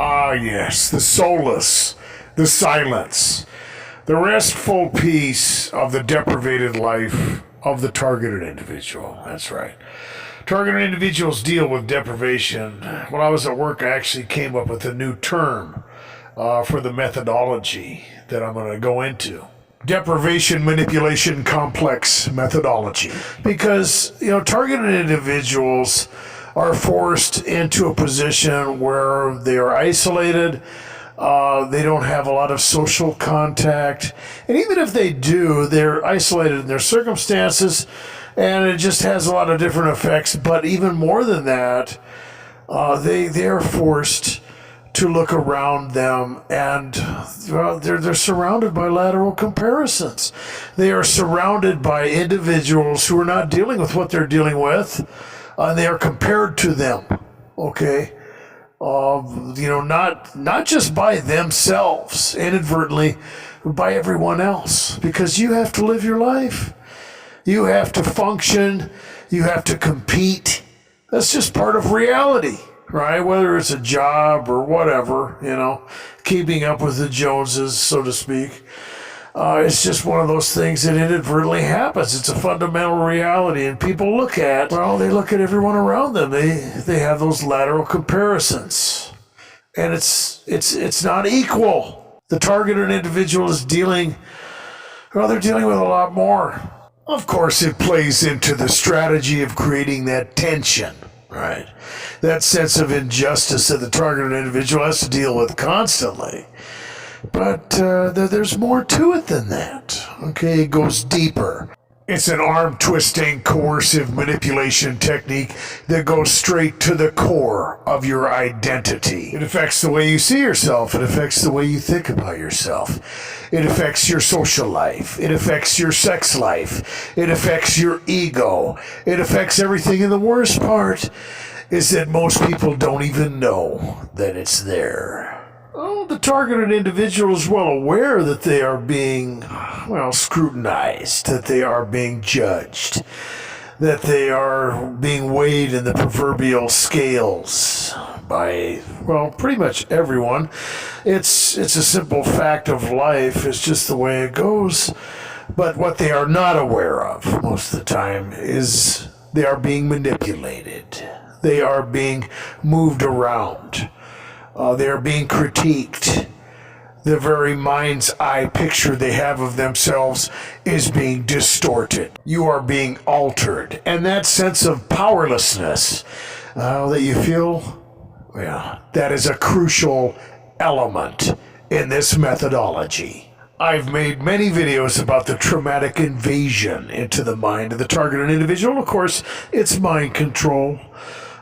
Ah, yes, the solace, the silence, the restful peace of the deprivated life of the targeted individual. That's right. Targeted individuals deal with deprivation. When I was at work, I actually came up with a new term for the methodology that I'm going to go into. Deprivation manipulation complex methodology. Because, targeted individuals are forced into a position where they are isolated. They don't have a lot of social contact. And even if they do, they're isolated in their circumstances, and it just has a lot of different effects. But even more than that, they are forced to look around them, and they're surrounded by lateral comparisons. They are surrounded by individuals who are not dealing with what they're dealing with, and they are compared to them. Okay, not just by themselves inadvertently, but by everyone else, because you have to live your life. You have to function. You have to compete. That's just part of reality, right? Whether it's a job or whatever, keeping up with the Joneses, so to speak. It's just one of those things that inadvertently happens. It's a fundamental reality, and people look at everyone around them. They have those lateral comparisons, and it's not equal. The targeted individual is dealing with a lot more. Of course, it plays into the strategy of creating that tension, right? That sense of injustice that the targeted individual has to deal with constantly. But there's more to it than that. Okay, it goes deeper. It's an arm-twisting, coercive manipulation technique that goes straight to the core of your identity. It affects the way you see yourself. It affects the way you think about yourself. It affects your social life. It affects your sex life. It affects your ego. It affects everything. And the worst part is that most people don't even know that it's there. Oh, the targeted individual is well aware that they are being, scrutinized, that they are being judged, that they are being weighed in the proverbial scales by, pretty much everyone. It's a simple fact of life. It's just the way it goes. But what they are not aware of most of the time is they are being manipulated. They are being moved around. They are being critiqued. The very mind's eye picture they have of themselves is being distorted. You are being altered. And that sense of powerlessness that you feel, that is a crucial element in this methodology. I've made many videos about the traumatic invasion into the mind of the targeted individual. Of course, it's mind control.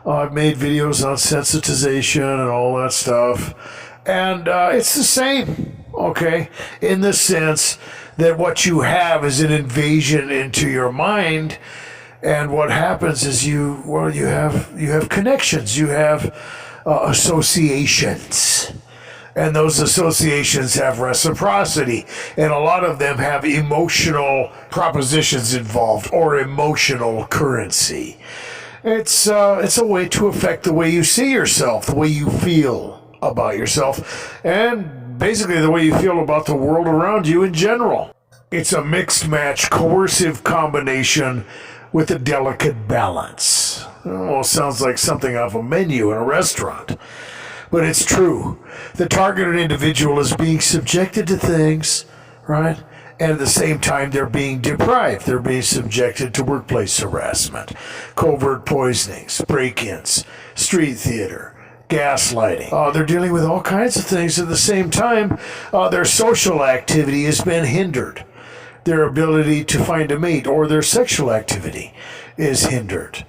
I've made videos on sensitization and all that stuff. And it's the same, okay? In the sense that what you have is an invasion into your mind. And what happens is you have connections. You have associations. And those associations have reciprocity. And a lot of them have emotional propositions involved, or emotional currency. It's a way to affect the way you see yourself, the way you feel about yourself, and basically the way you feel about the world around you in general. It's a mixed match, coercive combination with a delicate balance. Almost sounds like something off a menu in a restaurant. But it's true. The targeted individual is being subjected to things, right? And at the same time, they're being deprived. They're being subjected to workplace harassment, covert poisonings, break-ins, street theater, gaslighting. They're dealing with all kinds of things. At the same time, their social activity has been hindered. Their ability to find a mate or their sexual activity is hindered.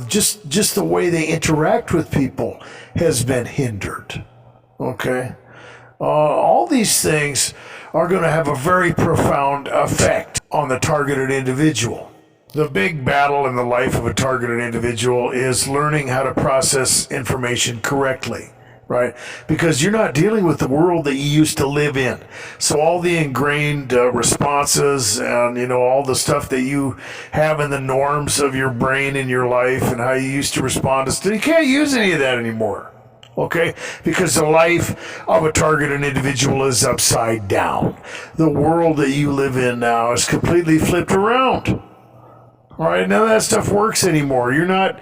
Just the way they interact with people has been hindered. Okay? All these things are going to have a very profound effect on the targeted individual. The big battle in the life of a targeted individual is learning how to process information correctly, right? Because you're not dealing with the world that you used to live in. So all the ingrained responses and, all the stuff that you have in the norms of your brain in your life and how you used to respond to stuff, you can't use any of that anymore. Okay, because the life of a targeted individual is upside down. The world that you live in now is completely flipped around. All right, none of that stuff works anymore. You're not,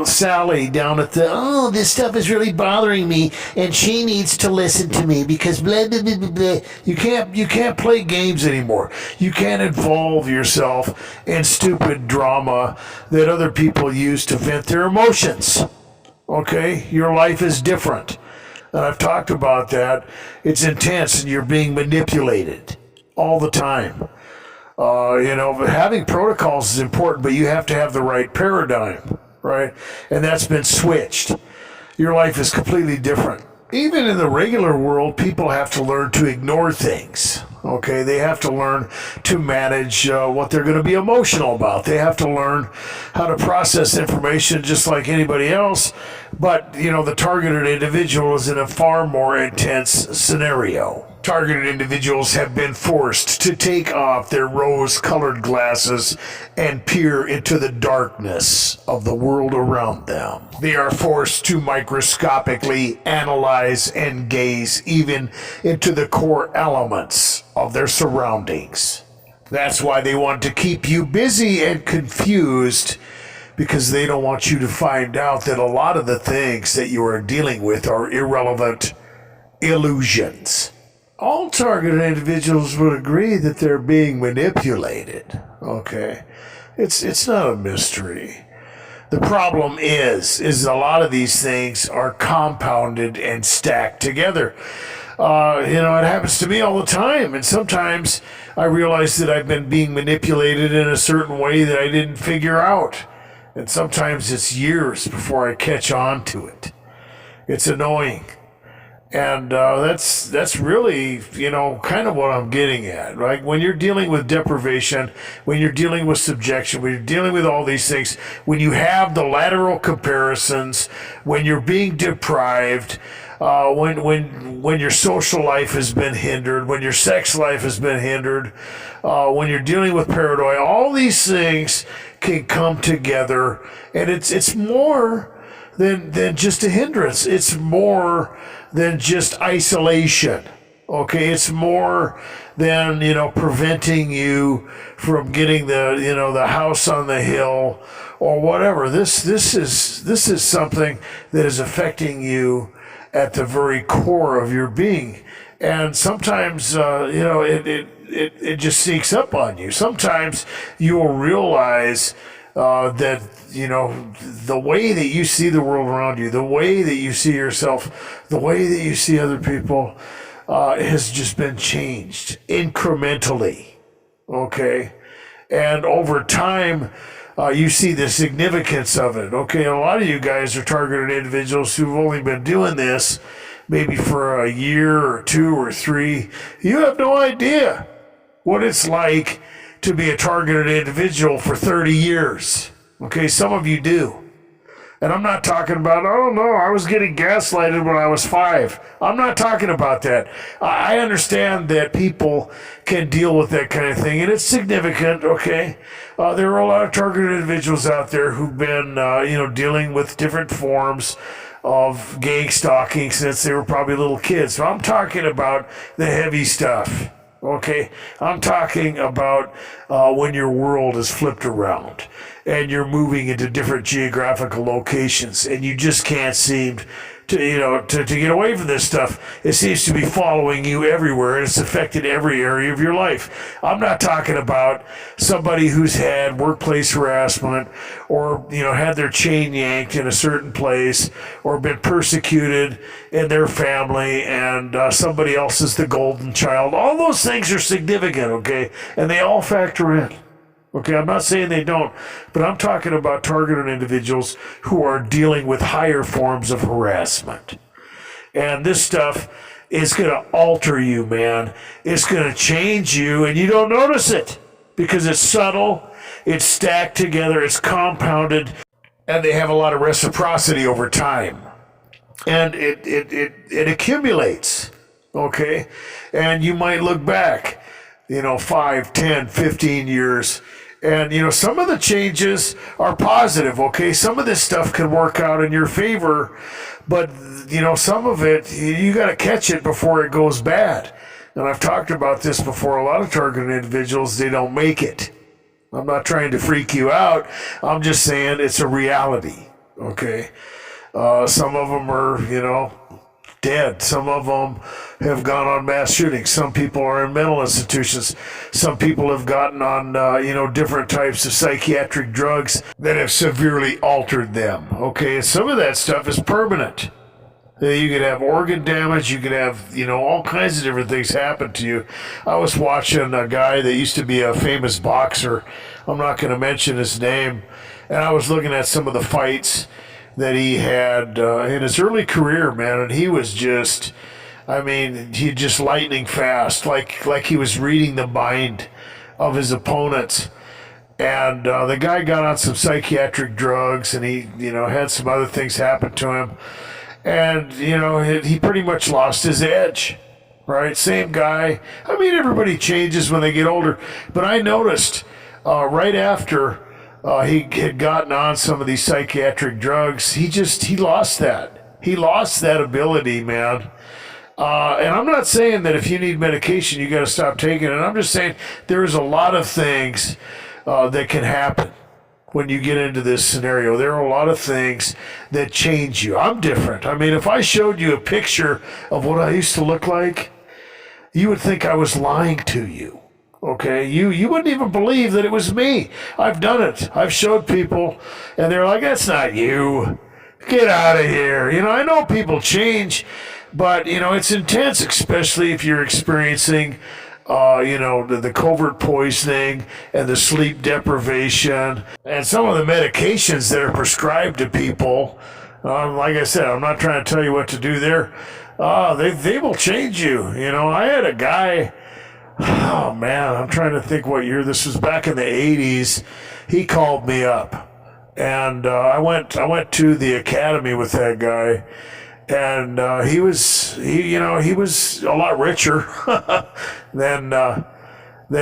Sally down at oh, this stuff is really bothering me, and she needs to listen to me because blah blah blah blah blah. You can't play games anymore. You can't involve yourself in stupid drama that other people use to vent their emotions. Okay, your life is different, and I've talked about that. It's intense, and you're being manipulated all the time. Having protocols is important, but you have to have the right paradigm, right? And that's been switched. Your life is completely different. Even in the regular world, people have to learn to ignore things. Okay, they have to learn to manage what they're going to be emotional about. They have to learn how to process information just like anybody else. But, the targeted individual is in a far more intense scenario. Targeted individuals have been forced to take off their rose-colored glasses and peer into the darkness of the world around them. They are forced to microscopically analyze and gaze even into the core elements of their surroundings. That's why they want to keep you busy and confused, because they don't want you to find out that a lot of the things that you are dealing with are irrelevant illusions. All targeted individuals would agree that they're being manipulated. Okay, it's not a mystery. The problem is a lot of these things are compounded and stacked together. It happens to me all the time, and sometimes I realize that I've been being manipulated in a certain way that I didn't figure out, and sometimes it's years before I catch on to it. It's annoying. And that's really, kind of what I'm getting at, right? When you're dealing with deprivation, when you're dealing with subjection, when you're dealing with all these things, when you have the lateral comparisons, when you're being deprived, when your social life has been hindered, when your sex life has been hindered, when you're dealing with paranoia, all these things can come together, and it's more than just a hindrance. It's more than just isolation. Okay, it's more than preventing you from getting the house on the hill or whatever. This is something that is affecting you at the very core of your being, and sometimes it just sneaks up on you. Sometimes you will realize that the way that you see the world around you, the way that you see yourself, the way that you see other people has just been changed incrementally. Okay, and over time you see the significance of it. Okay, a lot of you guys are targeted individuals who've only been doing this maybe for a year or two or three. You have no idea what it's like to be a targeted individual for 30 years. Okay, some of you do. And I'm not talking about, oh no, I was getting gaslighted when I was 5. I'm not talking about that. I understand that people can deal with that kind of thing, and it's significant, okay? There are a lot of targeted individuals out there who've been, dealing with different forms of gangstalking since they were probably little kids. So I'm talking about the heavy stuff. Okay, I'm talking about when your world is flipped around and you're moving into different geographical locations and you just can't seem to get away from this stuff. It seems to be following you everywhere, and it's affected every area of your life. I'm not talking about somebody who's had workplace harassment or had their chain yanked in a certain place or been persecuted in their family, and somebody else is the golden child. All those things are significant, okay, and they all factor in. Okay, I'm not saying they don't, but I'm talking about targeted individuals who are dealing with higher forms of harassment. And this stuff is going to alter you, man. It's going to change you, and you don't notice it because it's subtle, it's stacked together, it's compounded, and they have a lot of reciprocity over time. And it accumulates, okay? And you might look back, 5, 10, 15 years, And, some of the changes are positive, okay? Some of this stuff can work out in your favor, but, some of it, you got to catch it before it goes bad. And I've talked about this before. A lot of targeted individuals, they don't make it. I'm not trying to freak you out. I'm just saying it's a reality, okay? Some of them are, dead. Some of them have gone on mass shootings. Some people are in mental institutions. Some people have gotten on, different types of psychiatric drugs that have severely altered them. Okay, some of that stuff is permanent. You could have organ damage. You could have, all kinds of different things happen to you. I was watching a guy that used to be a famous boxer. I'm not going to mention his name. And I was looking at some of the fights that he had in his early career, man, and he was just, he just lightning fast, like he was reading the mind of his opponents. And the guy got on some psychiatric drugs, and he, had some other things happen to him, and he pretty much lost his edge. Right, same guy. Everybody changes when they get older, but I noticed right after he had gotten on some of these psychiatric drugs, he lost that. He lost that ability, man. And I'm not saying that if you need medication, you got to stop taking it. I'm just saying there's a lot of things that can happen when you get into this scenario. There are a lot of things that change you. I'm different. If I showed you a picture of what I used to look like, you would think I was lying to you. Okay, you wouldn't even believe that it was me. I've done it. I've showed people, and they're like, "That's not you. Get out of here." I know people change, but it's intense, especially if you're experiencing, the covert poisoning and the sleep deprivation and some of the medications that are prescribed to people. Like I said, I'm not trying to tell you what to do there. They will change you. I had a guy. Oh man, I'm trying to think what year this was. Back in the 80s, he called me up, and I went to the academy with that guy, and he was a lot richer than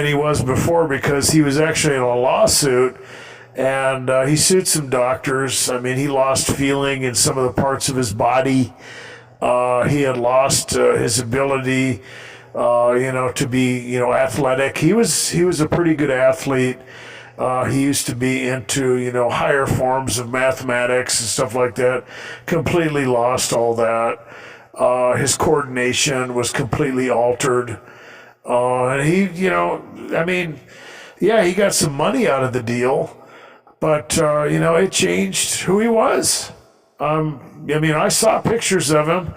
he was before, because he was actually in a lawsuit, and he sued some doctors. He lost feeling in some of the parts of his body. He had lost his ability to be, athletic. He was a pretty good athlete. He used to be into, higher forms of mathematics and stuff like that. Completely lost all that. His coordination was completely altered. And he, he got some money out of the deal, but, it changed who he was. I saw pictures of him.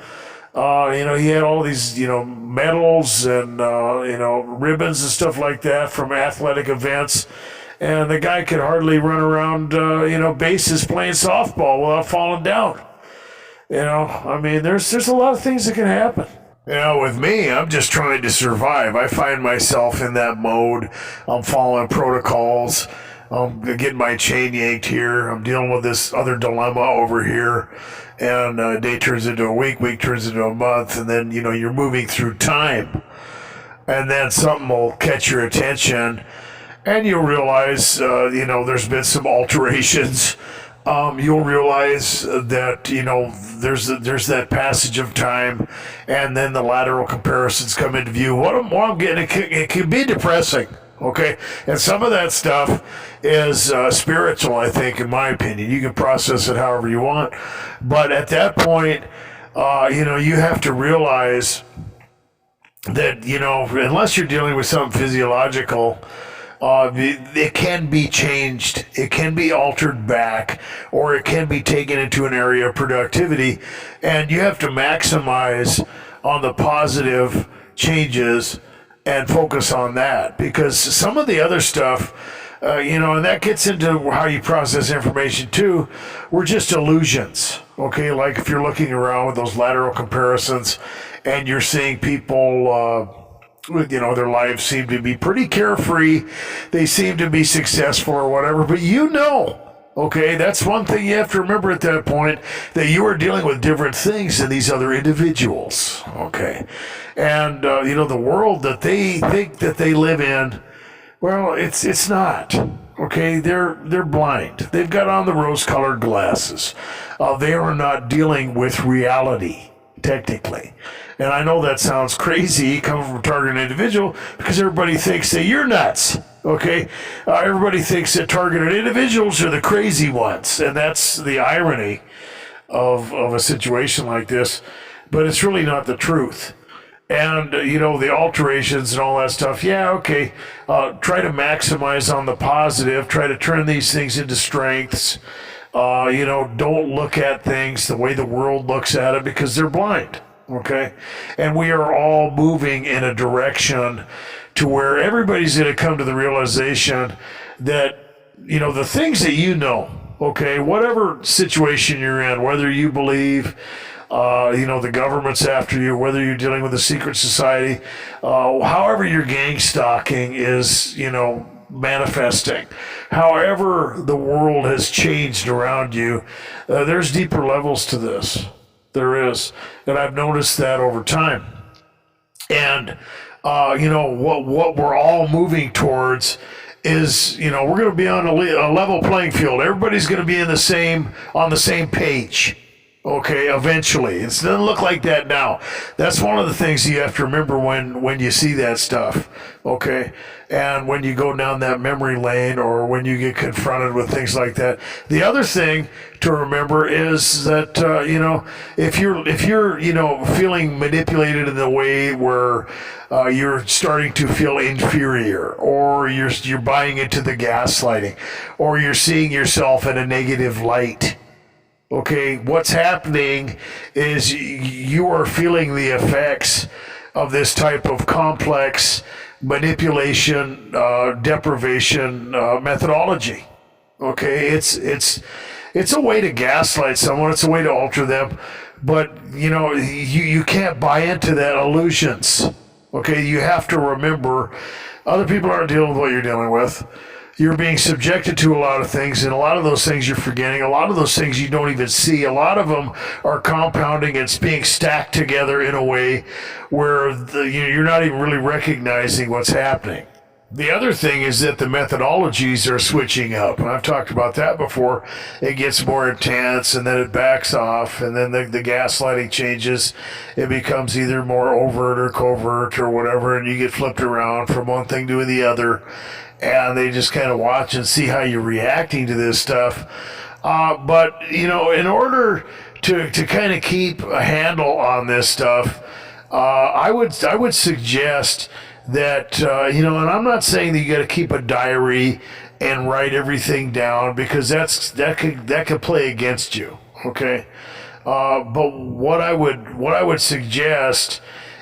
He had all these, medals and, ribbons and stuff like that from athletic events. And the guy could hardly run around, bases playing softball without falling down. There's a lot of things that can happen. With me, I'm just trying to survive. I find myself in that mode. I'm following protocols. I'm getting my chain yanked here. I'm dealing with this other dilemma over here. And a day turns into a week turns into a month, and then, you're moving through time. And then something will catch your attention, and you'll realize, there's been some alterations. You'll realize that, there's that passage of time, and then the lateral comparisons come into view. What I'm getting, it can be depressing. Okay, and some of that stuff is spiritual, I think, in my opinion. You can process it however you want, but at that point, you have to realize that, unless you're dealing with something physiological, it can be changed, it can be altered back, or it can be taken into an area of productivity, and you have to maximize on the positive changes and focus on that, because some of the other stuff, and that gets into how you process information too, were just illusions. Okay, like if you're looking around with those lateral comparisons and you're seeing people, their lives seem to be pretty carefree, they seem to be successful or whatever, but okay, that's one thing you have to remember at that point, that you are dealing with different things than these other individuals. Okay. And, the world that they think that they live in, well, it's not. Okay, they're blind. They've got on the rose-colored glasses. They are not dealing with reality, technically. And I know that sounds crazy coming from a targeted individual because everybody thinks that you're nuts. Okay, everybody thinks that targeted individuals are the crazy ones, and that's the irony of a situation like this. But it's really not the truth. And, the alterations and all that stuff, yeah, okay. Try to maximize on the positive. Try to turn these things into strengths. Don't look at things the way the world looks at it because they're blind, okay? And we are all moving in a direction to where everybody's going to come to the realization that, the things that okay, whatever situation you're in, whether you believe the government's after you, whether you're dealing with a secret society, however your gang stalking is, manifesting, however the world has changed around you, there's deeper levels to this. There is. And I've noticed that over time. And, what we're all moving towards is, we're going to be on a level playing field. Everybody's going to be on the same page. Okay, eventually. It doesn't look like that now. That's one of the things you have to remember when you see that stuff. Okay, and when you go down that memory lane or when you get confronted with things like that. The other thing to remember is that if you're feeling manipulated in the way where you're starting to feel inferior, or you're buying into the gaslighting, or you're seeing yourself in a negative light. Okay, what's happening is you are feeling the effects of this type of complex manipulation, deprivation methodology. Okay, it's a way to gaslight someone. It's a way to alter them, but you can't buy into that illusions. Okay, you have to remember, other people aren't dealing with what you're dealing with. You're being subjected to a lot of things, and a lot of those things you're forgetting. A lot of those things you don't even see. A lot of them are compounding. It's being stacked together in a way where you're not even really recognizing what's happening. The other thing is that the methodologies are switching up. And I've talked about that before. It gets more intense, and then it backs off, and then the gaslighting changes. It becomes either more overt or covert or whatever, and you get flipped around from one thing to the other. And they just kind of watch and see how you're reacting to this stuff. But in order to kind of keep a handle on this stuff, I would suggest that, and I'm not saying that you got to keep a diary and write everything down, because that could play against you. Okay. But what I would suggest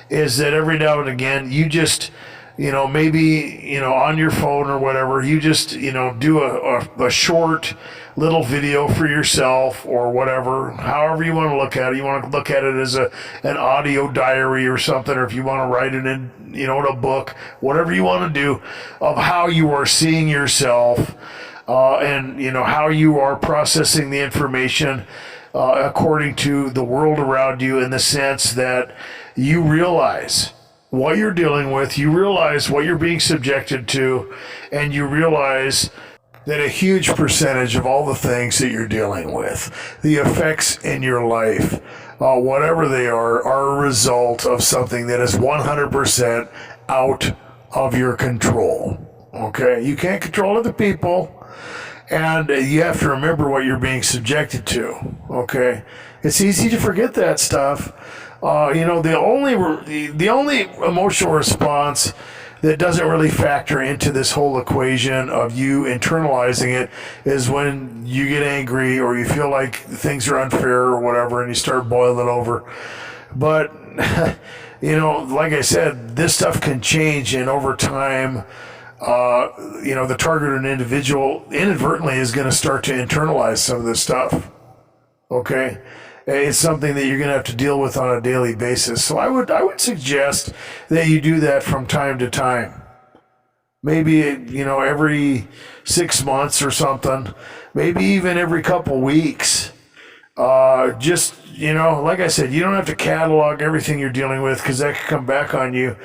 is that every now and again, you just, maybe, on your phone or whatever, you just, do a short little video for yourself or whatever, however you want to look at it. You want to look at it as an audio diary or something, or if you want to write it in, in a book, whatever you want to do, of how you are seeing yourself, and, how you are processing the information, according to the world around you, in the sense that you realize what you're dealing with, you realize what you're being subjected to, and you realize that a huge percentage of all the things that you're dealing with, the effects in your life, whatever they are a result of something that is 100% out of your control. Okay? You can't control other people, and you have to remember what you're being subjected to. Okay? It's easy to forget that stuff. The only emotional response that doesn't really factor into this whole equation of you internalizing it is when you get angry or you feel like things are unfair or whatever, and you start boiling over. But like I said, this stuff can change, and over time, the targeted individual inadvertently is going to start to internalize some of this stuff. Okay? It's something that you're going to have to deal with on a daily basis. So I would suggest that you do that from time to time. Maybe, every 6 months or something. Maybe even every couple weeks. Just like I said, you don't have to catalog everything you're dealing with because that could come back on you.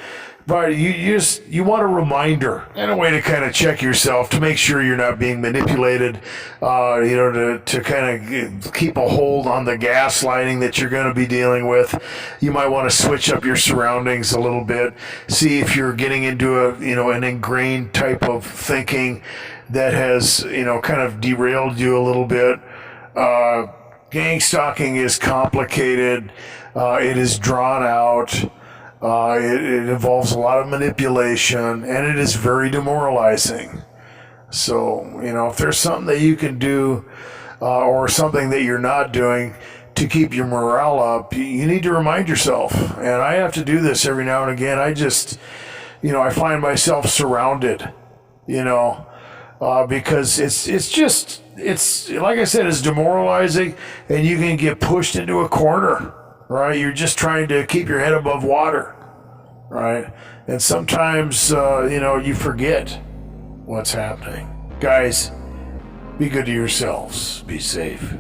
But you want a reminder and a way to kind of check yourself to make sure you're not being manipulated, to kind of keep a hold on the gaslighting that you're going to be dealing with. You might want to switch up your surroundings a little bit, see if you're getting into an ingrained type of thinking that has, kind of derailed you a little bit. Gangstalking is complicated. It is drawn out. It involves a lot of manipulation, and it is very demoralizing. So, if there's something that you can do or something that you're not doing to keep your morale up, you need to remind yourself. And I have to do this every now and again. I just, I find myself surrounded, because it's like I said, it's demoralizing, and you can get pushed into a corner. Right, you're just trying to keep your head above water, right? And sometimes, you forget what's happening. Guys, be good to yourselves. Be safe.